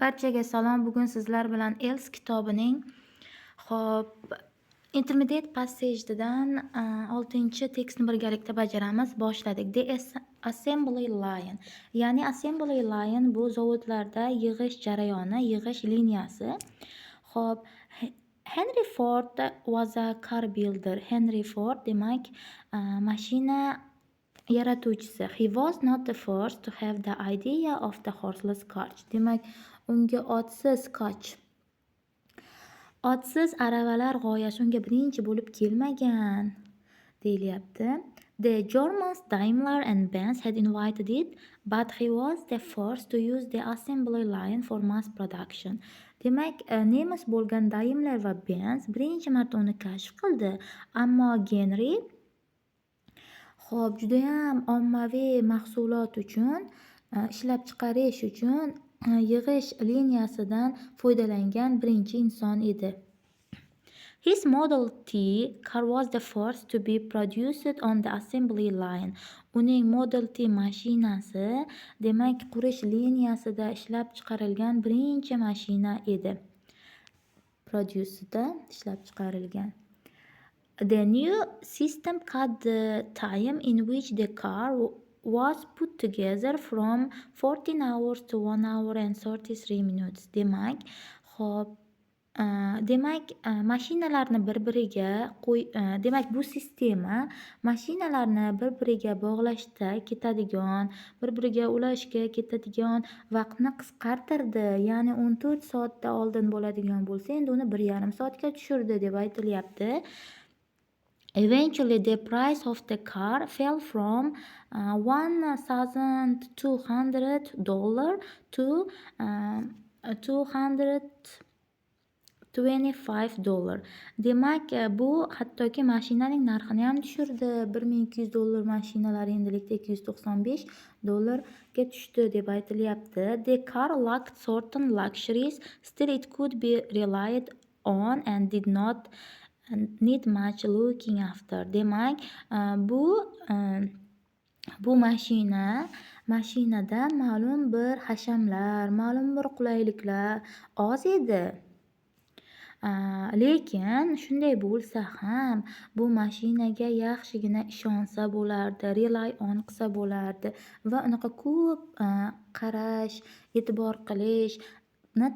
Barchaga salom. Bugun sizlar bilan Els kitobining xo'p, Intermediate Passage'dan 6 tekstni birgalikda bajaramiz. Boshladik. Assembly line. Ya'ni assembly line bu zavodlarda yig'ish jarayoni, yig'ish liniyasi. Xo'p, Henry Ford was a car builder. Henry Ford demak mashina yaratuvchisi. He was not the first to have the idea of the horseless coach. Demak, unga otsiz aravalar g'oyasi unga birinchi bo'lib kelmagan deyilyapti. The Germans Daimler and Benz had invited it, but he was the first to use the assembly line for mass production. Demak, nemis bo'lgan Daimler va Benz birinchi marta uni kashf qildi, ammo Genri judayam ommaviy mahsulot uchun ishlab chiqarish uchun yig'ish liniyasidan foydalangan birinchi inson edi. His Model T car was the first to be produced on the assembly line. Uning Model T mashinasi demak qurish liniyasida ishlab chiqarilgan birinchi mashina edi. Produce'da ishlab chiqarilgan. The new system cut the time in which the car was put together from 14 hours to 1 hour and 33 minutes. Demak, mashinalarni bir-biriga demak bu sistema mashinalarni bir-biriga bog'lashda ketadigan, bir-biriga ulashga ketadigan vaqtni qisqartirdi. Ya'ni 14 soatda oldin bo'ladigan bo'lsa, endi uni 1,5 soatga tushirdi deb aytilyapti. Eventually, the price of the car fell from $1,200 to $225. Demak, bu hattoki mashinaning narxini ham tushirdi. $1,200 mashinalar endilikda $295 ga tushdi deb aytilyapti. The car lacked certain luxuries, still it could be relied on and did not need much looking after. Demak, bu mashinada ma'lum bir hashamlar, ma'lum bir qulayliklar oz edi. Lekin shunday bo'lsa ham bu mashinaga yaxshigina ishonsa bo'lardi, rely on qilsa bo'lardi va unaqa ko'p qarash, e'tibor qilish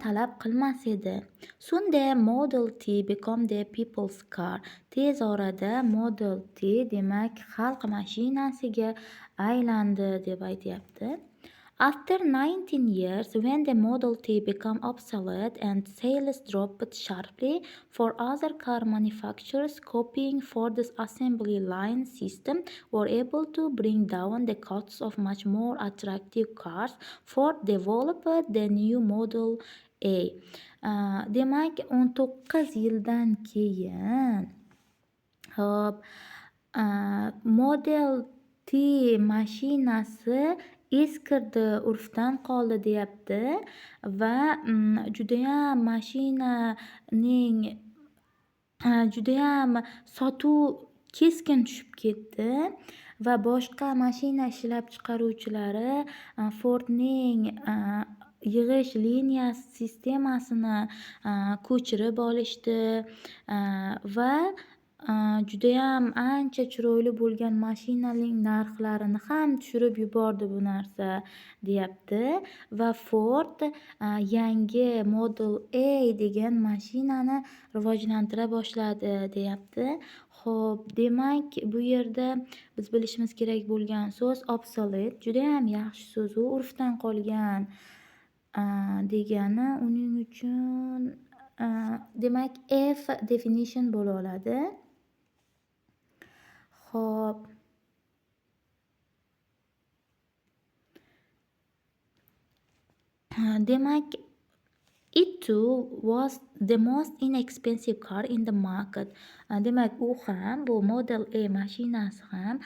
talab qilmas edi. Soon the Model T became the people's car. Tez orada Model T demak xalq mashinasiga aylandi deb aytyapti. After 19 years, when the Model T became obsolete and sales dropped sharply for other car manufacturers copying Ford's assembly line system were able to bring down the costs of much more attractive cars, Ford developed the new Model A. Demak, 19 yildan keyin Model T mashinasi eskirdi, urfdan qoldi deyapti va judayam mashinaning judayam sotuv keskin tushib ketdi va boshqa mashina ishlab chiqaruvchilari Fordning yig'ish liniyasi sistemasini ko'chirib olishdi va judayam ancha chiroyli bo'lgan mashinaning narxlarini ham tushirib yubordi bu narsa deyapti va Ford yangi Model A degan mashinani rivojlantira boshladi deyapti. Xo'p, demak bu yerda biz bilishimiz kerak bo'lgan so'z obsolete, judayam yaxshi so'z, u urfdan qolgan degani uning uchun demak F definition bo'la oladi. Xo'p. Demak, it too was the most inexpensive car in the market. Demak, u ham bu Model A mashinasi ham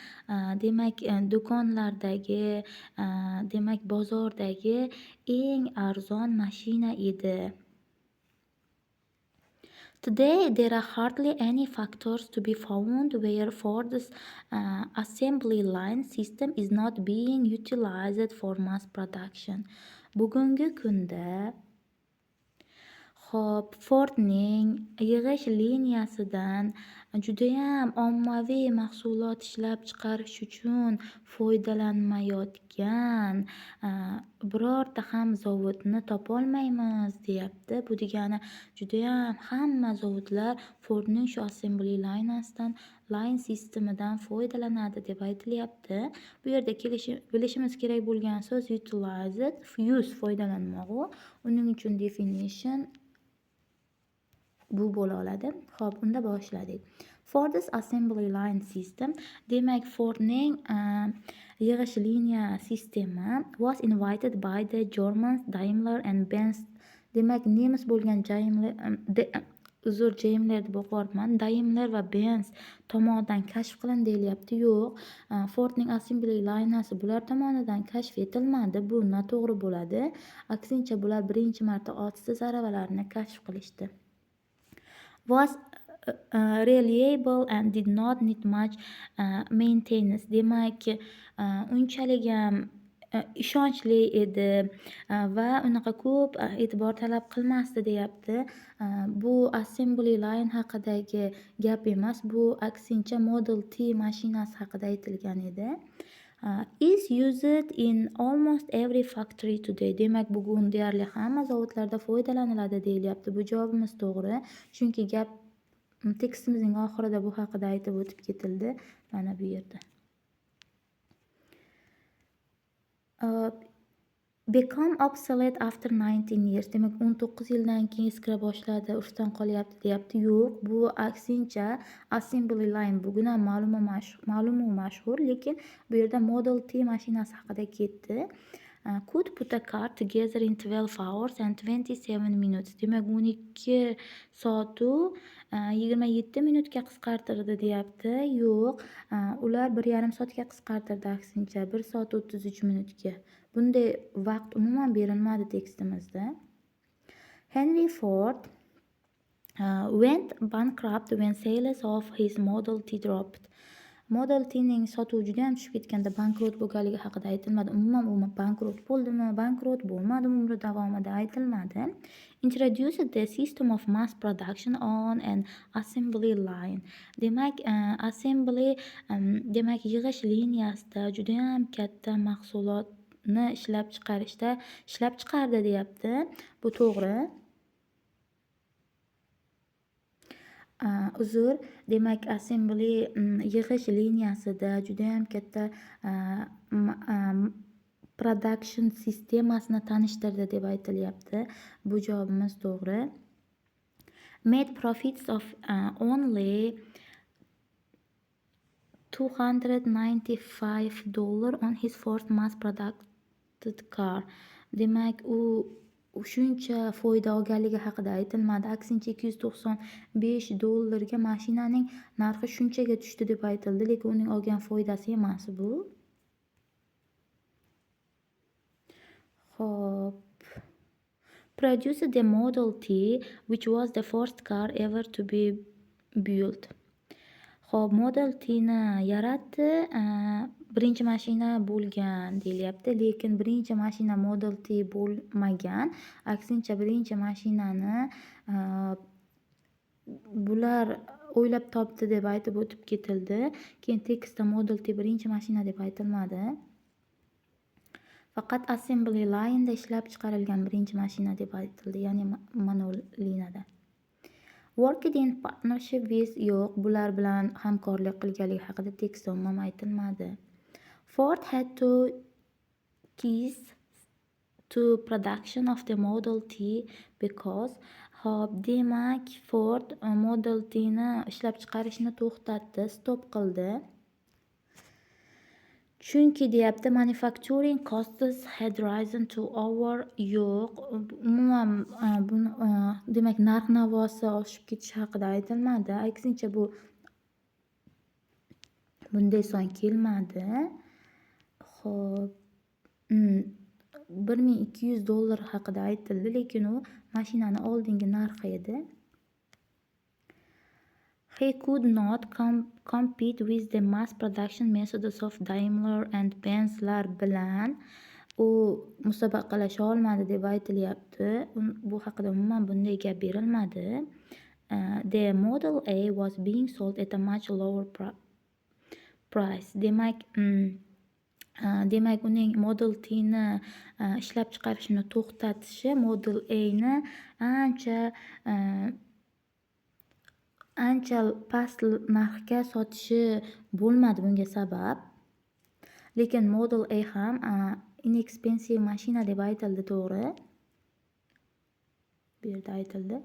demak do'konlardagi demak bozordagi eng arzon mashina edi. Today, there are hardly any factories to be found where Ford's assembly line system is not being utilized for mass production. Bugungi kunda Xo'p, Fordning yig'ish liniyasidan judayam ommaviy mahsulot ishlab chiqarish uchun foydalanmayotgan birorta ham zavodni topolmaymiz deyapti. Bu degani judayam hamma zavodlar Fordning shu assembly line sistemidan foydalanadi deb aytilyapti. Bu yerda bilishimiz kerak bo'lgan so'z utilized, use foydalanmog'i. Uning uchun definition bu bo'la oladi. Xo'p, unda boshladik. Ford's assembly line system, demak Fordning yig'ish liniya sistemi was invented by the Germans Daimler and Benz. Demak, nemis bo'lgan Daimler deb o'qiyapman. Daimler va Benz tomonidan kashf qilindi deyilyapti. Yo'q, Fordning assembly linasi bular tomonidan kashf etilmadi. Bu noto'g'ri bo'ladi. Aksincha bular birinchi marta otsiz aravalarni kashf qilishdi. Was reliable and did not need much maintenance. Demak, unchalik ham ishonchli edi va unaqa ko'p e'tibor talab qilmasdi deyapti. Bu assembly line haqidagi gap emas, bu aksincha Model T mashinasi haqida aytilgan edi. Is used in almost every factory today. Demak, bugun deyarli hamma zavodlarda foydalaniladi deyilyapti. Bu javobimiz to'g'ri, chunki gap tekstimizning oxirida bu haqida aytib o'tib ketildi. Mana bu yerda. Become obsolete after 19 years. Demak, 19 yildan keyin eskira boshladi, urfdan qolyapti deyapti. Yo'q, bu aksincha assembly line bugun ham ma'lum va mashhur, lekin bu yerda Model T mashinasi haqida ketdi. Could put a car together in 12 hours and 27 minutes. Demak, 12 soatu 27 minutga qisqartirdi deyapti. Yo'q, ular 1,5 soatga qisqartirdi aksincha 1 soat 33 minutga. Bunday vaqt umuman berilmadi tekstimizda. Henry Ford went bankrupt when sales of his Model T dropped. Model T'ning sotuvi juda ham tushib ketganda bankrot bo'lganligi haqida aytilmadi. Umuman u bankrot bo'ldimi, bankrot bo'lmadimi umri davomida aytilmadi. Introduced the system of mass production on an assembly line. Demak, demak yig'ish liniyasida juda ham katta mahsulotni ishlab chiqardi deyapti. Bu to'g'ri. Uzr, demak assembly yig'ish liniyasida juda ham katta production sistemasini tanishtirdi deb aytilyapti. Bu javobimiz to'g'ri. Made profits of only $295 on his first mass produced car. Demak, u shuncha foyda olganligi haqida aytilmadi. Aksincha $295 mashinaning narxi shunchaga tushdi deb aytildi, lekin uning olgan foydasi emas bu. Xo'p. Produced the Model T, which was the first car ever to be built. Xo'p, Model T'ni yaratdi, birinchi mashina bo'lgan deyilyapti, lekin birinchi mashina Model T bo'lmagan. Aksincha birinchi mashinani bular o'ylab topdi deb aytib o'tib ketildi. Keyin tekstda Model T birinchi mashina deb aytilmadi. Faqat assembly line'da ishlab chiqarilgan birinchi mashina deb aytildi, ya'ni monolinada. Worked in partnership with, yo'q, bular bilan hamkorlik qilganligi haqida tekstda umuman aytilmadi. Ford had to cease to production of the Model T because, hop, demak Ford Model T'ni ishlab chiqarishni to'xtatdi, stop qildi. Chunki deyapti, manufacturing costs had risen to over, yo'q, umuman demak narx-navosi oshib ketishi haqida aytilmadi. Aksincha bu bunday son kelmadi. Xo'p, $1200 haqida aytildi, lekin u mashinani oldingi narxi edi. He could not compete with the mass production methods of Daimler and Benz'lar bilan u musobaqalasha olmadi deb aytilyapti. Bu haqida umuman bunday gap berilmadi. The Model A was being sold at a much lower price. Demak, uning Model T'ni ishlab chiqarishni to'xtatishi Model A'ni ancha ancha past narxga sotishi bo'lmadi bunga sabab. Lekin Model A ham inexpensive mashina deb aytildi, to'g'ri? Bu yerda aytildi.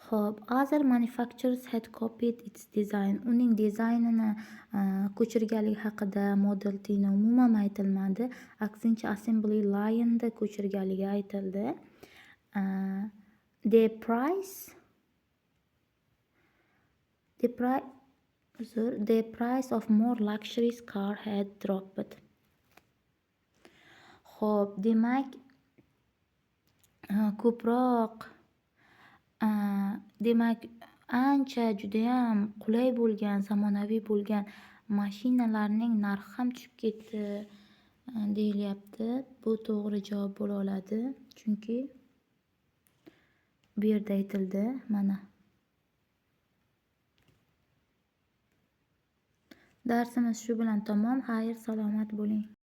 Xo'p, other manufacturers had copied its design. Uning dizaynini ko'chirganligi haqida Model T'ni umuman aytilmadi. Aksincha assembly line'da ko'chirganligi aytildi. The price of more luxury car had dropped. Xo'p, demak, ko'proq demak, ancha judayam qulay bo'lgan, zamonaviy bo'lgan mashinalarning narxi ham tushib ketdi deyilyapti. Bu to'g'ri javob bo'la oladi, chunki bu yerda aytildi, mana. Darsimiz shu bilan tamom. Xayr, salomat bo'ling.